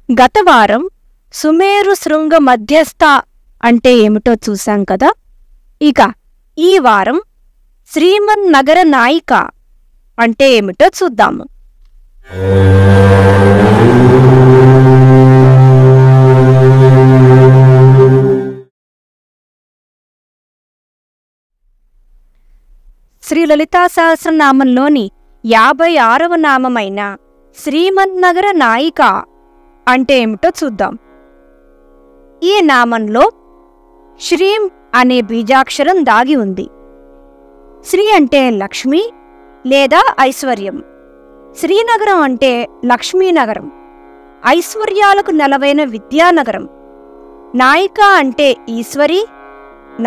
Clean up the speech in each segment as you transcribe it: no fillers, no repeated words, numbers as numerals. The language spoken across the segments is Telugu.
గత వారం సుమేరు శృంగ మధ్యస్థ అంటే ఏమిటో చూశాం కదా. ఇక ఈ వారం శ్రీమన్నగర నాయిక అంటే ఏమిటో చూద్దాము. శ్రీ లలితా సహస్రనామంలోని 56వ నామమైన శ్రీమన్నగర నాయిక అంటే ఏమిటో చూద్దాం. ఈ నామంలో శ్రీం అనే బీజాక్షరం దాగి ఉంది. శ్రీ అంటే లక్ష్మి లేదా ఐశ్వర్యం. శ్రీనగరం అంటే లక్ష్మీనగరం, ఐశ్వర్యాలకు నెలవైన విద్యానగరం. నాయిక అంటే ఈశ్వరి,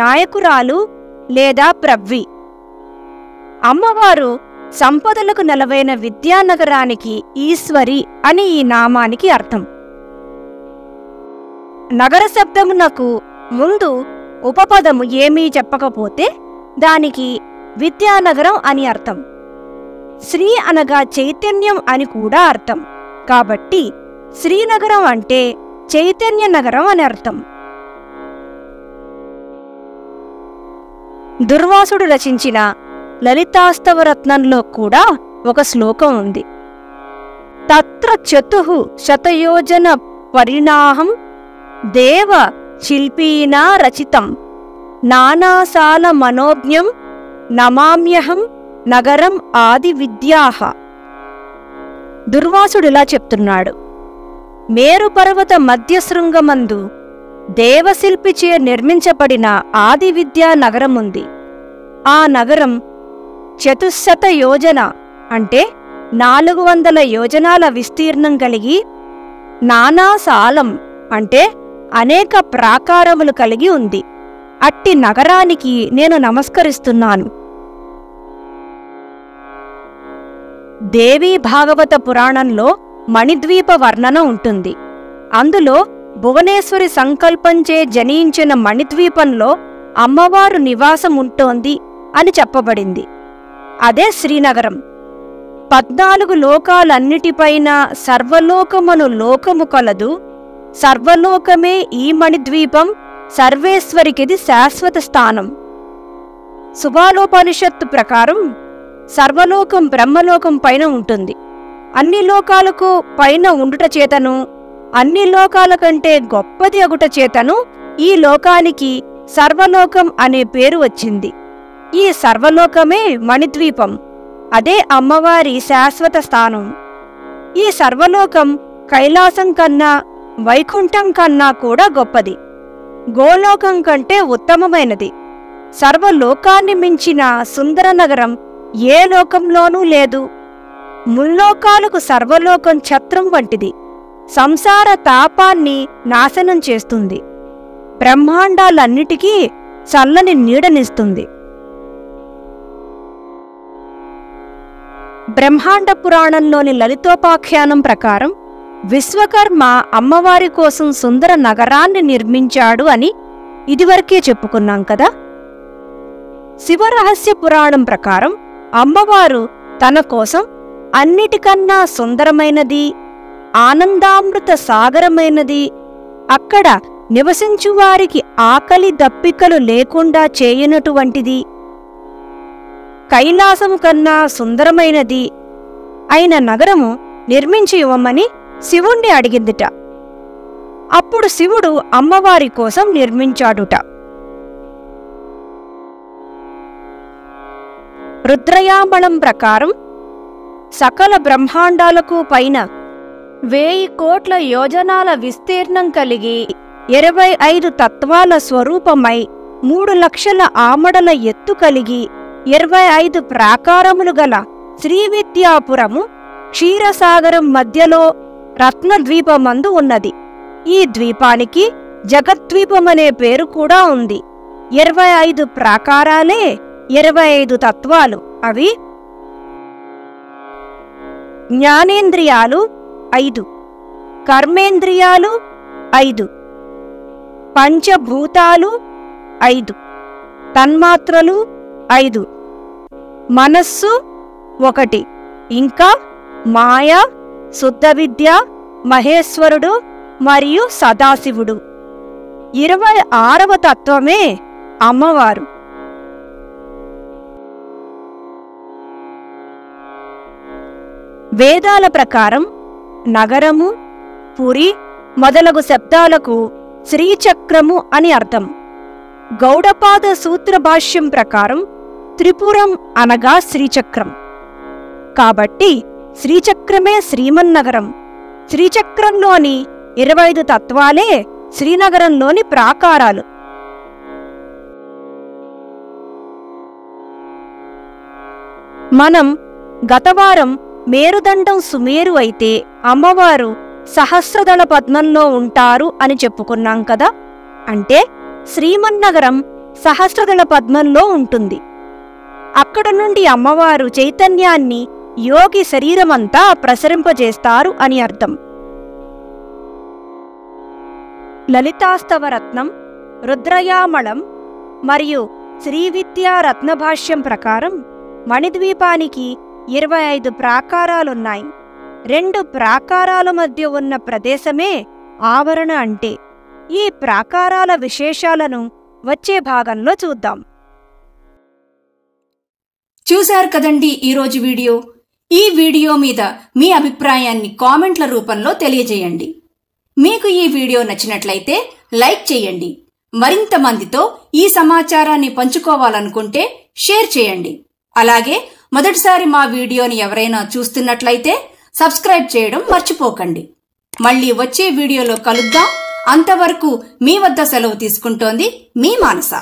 నాయకురాలు లేదా ప్రవ్వి. అమ్మవారు సంపదలకు నెలవైన విద్యానగరానికి ఈశ్వరి అని ఈ నామానికి అర్థం. నగర శబ్దమునకు ముందు ఉపపదము ఏమీ చెప్పకపోతే దానికి విద్యానగరం అని అర్థం. శ్రీ అనగా చైతన్యం అని కూడా అర్థం. కాబట్టి శ్రీనగరం అంటే చైతన్య నగరం అని అర్థం. దుర్వాసుడు రచించిన లలితాస్తవరత్నంలో కూడా ఒక శ్లోకం ఉంది. తత్ర చతుః శతయోజన పరిణాహం దేవ శిల్పీనా రచితం నానాసాల మనోజ్ఞం నమామ్యహం నగరం ఆది విద్యాః. దుర్వాసుడిలా చెప్తున్నాడు, మేరుపర్వత మధ్యశృంగమందు దేవశిల్పిచే నిర్మించబడిన ఆది విద్యా నగరముంది. ఆ నగరం 400 యోజన అంటే 400 యోజనాల విస్తీర్ణం కలిగి, నానాసాలం అంటే అనేక ప్రాకారములు కలిగి ఉంది. అట్టి నగరానికి నేను నమస్కరిస్తున్నాను. దేవీ భాగవత పురాణంలో మణిద్వీప వర్ణన ఉంటుంది. అందులో భువనేశ్వరి సంకల్పంచే జనించిన మణిద్వీపంలో అమ్మవారు నివాసం ఉంటోంది అని చెప్పబడింది. అదే శ్రీనగరం. 14 లోకాలన్నిటిపైన సర్వలోకమును లోకము కలదు. సర్వలోకమే ఈ మణిద్వీపం. సర్వేశ్వరికిది శాశ్వత స్థానం. సుబాలోపనిషత్తు ప్రకారం సర్వలోకం బ్రహ్మలోకం పైన ఉంటుంది. అన్ని లోకాలకు పైన ఉండుట చేతను, అన్ని లోకాల కంటే గొప్పది అగుట చేతను ఈ లోకానికి సర్వలోకం అనే పేరు వచ్చింది. ఈ సర్వలోకమే మణిద్వీపం. అదే అమ్మవారి శాశ్వత స్థానం. ఈ సర్వలోకం కైలాసం కన్నా, వైకుంఠం కన్నా కూడా గొప్పది. గోలోకం కంటే ఉత్తమమైనది. సర్వలోకాన్ని మించిన సుందర నగరం ఏ లోకంలోనూ లేదు. ముల్లోకాలకు సర్వలోకం ఛత్రం వంటిది. సంసార తాపాన్ని నాశనం చేస్తుంది. బ్రహ్మాండాలన్నిటికీ చల్లని నీడనిస్తుంది. బ్రహ్మాండ పురాణంలోని లలితోపాఖ్యానం ప్రకారం విశ్వకర్మ అమ్మవారి కోసం సుందర నగరాన్ని నిర్మించాడు అని ఇదివరకే చెప్పుకున్నాం కదా. శివరహస్య పురాణం ప్రకారం అమ్మవారు తన కోసం అన్నిటికన్నా సుందరమైనది, ఆనందామృత సాగరమైనది, అక్కడ నివసించువారికి ఆకలి దప్పికలు లేకుండా చేయనటువంటిది, కైలాసము కన్నా సుందరమైనది అయిన నగరము నిర్మించి ఇవ్వమని శివుణ్ణి అడిగిందిట. అప్పుడు శివుడు అమ్మవారి కోసం నిర్మించాడుట. రుద్రయామణం ప్రకారం సకల బ్రహ్మాండాలకు పైన 1000 కోట్ల యోజనాల విస్తీర్ణం కలిగి 25 తత్వాల స్వరూపమై 3 లక్షల ఆమడల ఎత్తు కలిగి 25 ప్రాకారములు గల శ్రీవిద్యాపురము క్షీరసాగరం మధ్యలో రత్నద్వీపమందు ఉన్నది. ఈ ద్వీపానికి జగద్వీపమనే పేరు కూడా ఉంది. 25 ప్రాకారాలే 25 తత్వాలు. అవి జ్ఞానేంద్రియాలు 5, కర్మేంద్రియాలు 5, పంచభూతాలు 5, తన్మాత్రలు 5, మనస్సు 1, ఇంకా మాయ, శుద్ధ విద్య మహేశ్వరుడు మరియు సదాశివుడు. 26వ తత్వమే అమ్మవారు. వేదాల ప్రకారం నగరము, పురి మొదలగు శబ్దాలకు శ్రీచక్రము అని అర్థం. గౌడపాద సూత్ర భాష్యం ప్రకారం త్రిపురం అనగా శ్రీచక్రం. కాబట్టి శ్రీచక్రమే శ్రీమన్నగరం. శ్రీచక్రంలోని 25 తత్వాలే శ్రీనగరంలోని ప్రాకారాలు. మనం గతవారం మేరుదండం సుమేరు అయితే అమ్మవారు సహస్రదళ పద్మంలో ఉంటారు అని చెప్పుకున్నాం కదా. అంటే శ్రీమన్నగరం సహస్రదళ పద్మంలో ఉంటుంది. అక్కడ నుండి అమ్మవారు చైతన్యాన్ని యోగి శరీరమంతా ప్రసరింపజేస్తారు అని అర్థం. లలితాస్తవరత్నం, రుద్రయామళం మరియు శ్రీవిద్యా రత్నభాష్యం ప్రకారం మణిద్వీపానికి 25 ప్రాకారాలున్నాయి. 2 ప్రాకారాల మధ్య ఉన్న ప్రదేశమే ఆవరణ. అంటే ఈ ప్రాకారాల విశేషాలను వచ్చే భాగంలో చూద్దాం. చూశారు కదండి ఈరోజు వీడియో. ఈ వీడియో మీద మీ అభిప్రాయాన్ని కామెంట్ల రూపంలో తెలియజేయండి. మీకు ఈ వీడియో నచ్చినట్లయితే లైక్ చేయండి. మరింత మందితో ఈ సమాచారాన్ని పంచుకోవాలనుకుంటే షేర్ చేయండి. అలాగే మొదటిసారి మా వీడియోని ఎవరైనా చూస్తున్నట్లయితే సబ్స్క్రైబ్ చేయడం మర్చిపోకండి. మళ్ళీ వచ్చే వీడియోలో కలుద్దాం. అంతవరకు మీ వద్ద సెలవు తీసుకుంటోంది మీ మానస.